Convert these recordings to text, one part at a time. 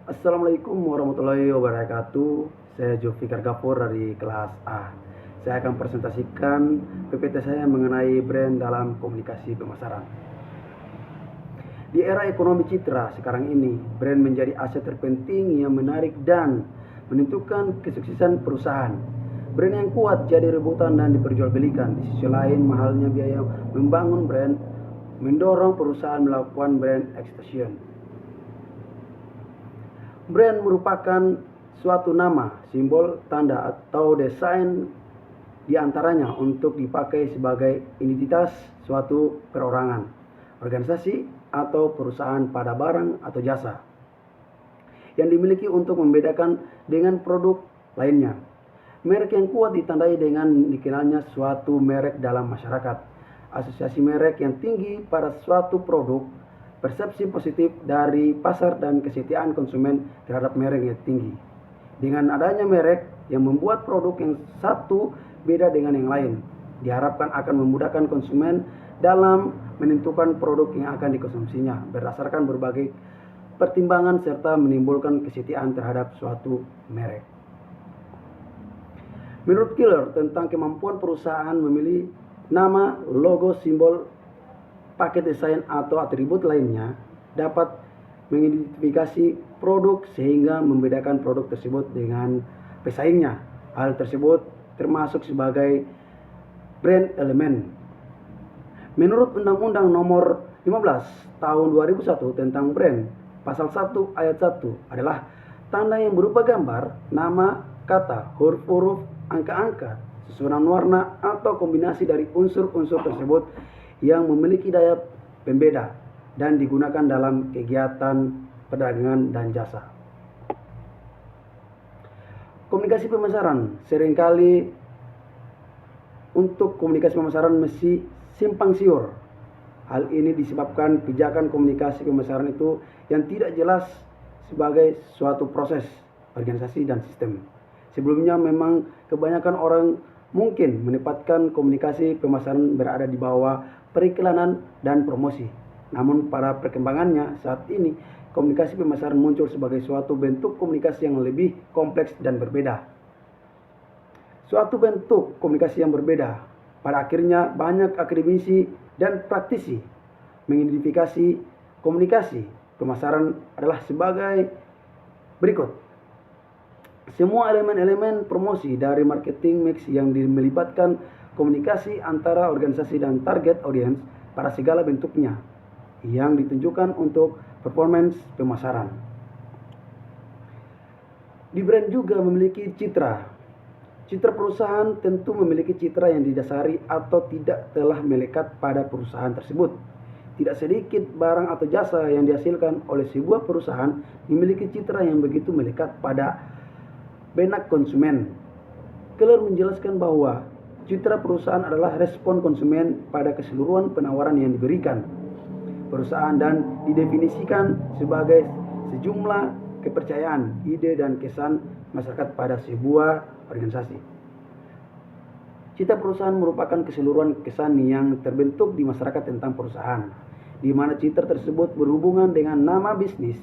Assalamualaikum warahmatullahi wabarakatuh. Saya Zulfikar Gafur dari kelas A. Saya akan presentasikan PPT saya mengenai brand dalam komunikasi pemasaran. Di era ekonomi citra sekarang ini, brand menjadi aset terpenting yang menarik dan menentukan kesuksesan perusahaan. Brand yang kuat jadi rebutan dan diperjualbelikan. Di sisi lain, mahalnya biaya membangun brand mendorong perusahaan melakukan brand extension. Brand merupakan suatu nama, simbol, tanda, atau desain diantaranya untuk dipakai sebagai identitas suatu perorangan, organisasi, atau perusahaan pada barang atau jasa yang dimiliki untuk membedakan dengan produk lainnya. Merek yang kuat ditandai dengan dikenalnya suatu merek dalam masyarakat, asosiasi merek yang tinggi pada suatu produk, persepsi positif dari pasar dan kesetiaan konsumen terhadap merek yang tinggi. Dengan adanya merek yang membuat produk yang satu beda dengan yang lain, diharapkan akan memudahkan konsumen dalam menentukan produk yang akan dikonsumsinya berdasarkan berbagai pertimbangan serta menimbulkan kesetiaan terhadap suatu merek. Menurut Keller, tentang kemampuan perusahaan memilih nama, logo, simbol, paket desain atau atribut lainnya dapat mengidentifikasi produk sehingga membedakan produk tersebut dengan pesaingnya. Hal tersebut termasuk sebagai brand element. Menurut Undang-Undang Nomor 15 Tahun 2001 tentang brand, pasal 1 ayat 1 adalah tanda yang berupa gambar, nama, kata, huruf-huruf, angka-angka, susunan warna, atau kombinasi dari unsur-unsur tersebut yang memiliki daya pembeda dan digunakan dalam kegiatan perdagangan dan jasa. Komunikasi pemasaran seringkali untuk komunikasi pemasaran mesti simpang siur. Hal ini disebabkan pijakan komunikasi pemasaran itu yang tidak jelas sebagai suatu proses, organisasi, dan sistem. Sebelumnya memang kebanyakan orang mungkin menempatkan komunikasi pemasaran berada di bawah periklanan dan promosi. Namun pada perkembangannya saat ini, komunikasi pemasaran muncul sebagai suatu bentuk komunikasi yang lebih kompleks dan berbeda. Suatu bentuk komunikasi yang berbeda. Pada akhirnya banyak akademisi dan praktisi mengidentifikasi komunikasi pemasaran adalah sebagai berikut. Semua elemen-elemen promosi dari marketing mix yang melibatkan komunikasi antara organisasi dan target audience pada segala bentuknya yang ditunjukkan untuk performance pemasaran. Di brand juga memiliki citra. Citra perusahaan tentu memiliki citra yang didasari atau tidak telah melekat pada perusahaan tersebut. Tidak sedikit barang atau jasa yang dihasilkan oleh sebuah perusahaan memiliki citra yang begitu melekat pada benak konsumen. Keller menjelaskan bahwa citra perusahaan adalah respon konsumen pada keseluruhan penawaran yang diberikan perusahaan dan didefinisikan sebagai sejumlah kepercayaan, ide, dan kesan masyarakat pada sebuah organisasi. Citra perusahaan merupakan keseluruhan kesan yang terbentuk di masyarakat tentang perusahaan, di mana citra tersebut berhubungan dengan nama bisnis,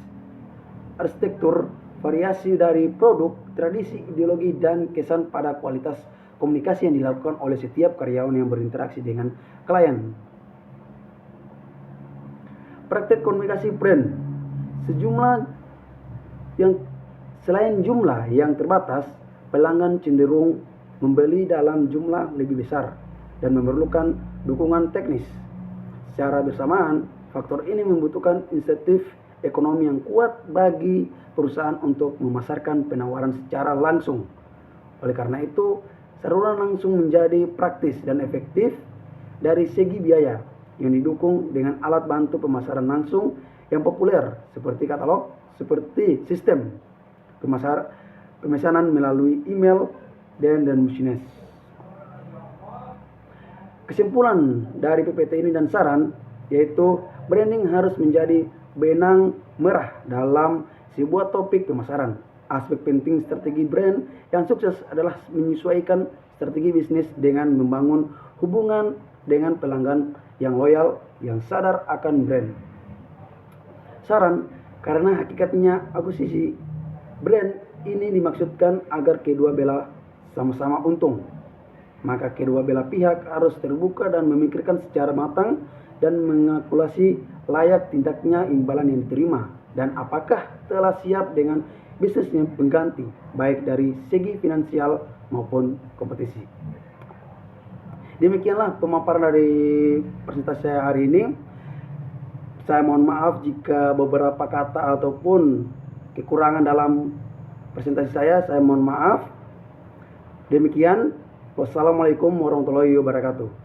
arsitektur, variasi dari produk, tradisi, ideologi, dan kesan pada kualitas komunikasi yang dilakukan oleh setiap karyawan yang berinteraksi dengan klien. Praktek komunikasi brand, selain jumlah yang terbatas, pelanggan cenderung membeli dalam jumlah lebih besar dan memerlukan dukungan teknis. Secara bersamaan, faktor ini membutuhkan insentif ekonomi yang kuat bagi perusahaan untuk memasarkan penawaran secara langsung. Oleh karena itu, saluran langsung menjadi praktis dan efektif dari segi biaya yang didukung dengan alat bantu pemasaran langsung yang populer seperti katalog, seperti sistem pemesanan melalui email dan machines. Kesimpulan dari PPT ini dan saran yaitu branding harus menjadi benang merah dalam sebuah topik pemasaran. Aspek penting strategi brand yang sukses adalah menyesuaikan strategi bisnis dengan membangun hubungan dengan pelanggan yang loyal, yang sadar akan brand. Saran, Karena hakikatnya akuisisi brand ini dimaksudkan agar kedua belah sama-sama untung. Maka kedua belah pihak harus terbuka dan memikirkan secara matang dan mengalkulasi layak tindaknya imbalan yang diterima dan apakah telah siap dengan bisnis yang pengganti baik dari segi finansial maupun kompetisi. Demikianlah pemaparan dari presentasi saya hari ini. Saya mohon maaf jika beberapa kata ataupun kekurangan dalam presentasi saya mohon maaf. Demikian, wassalamualaikum warahmatullahi wabarakatuh.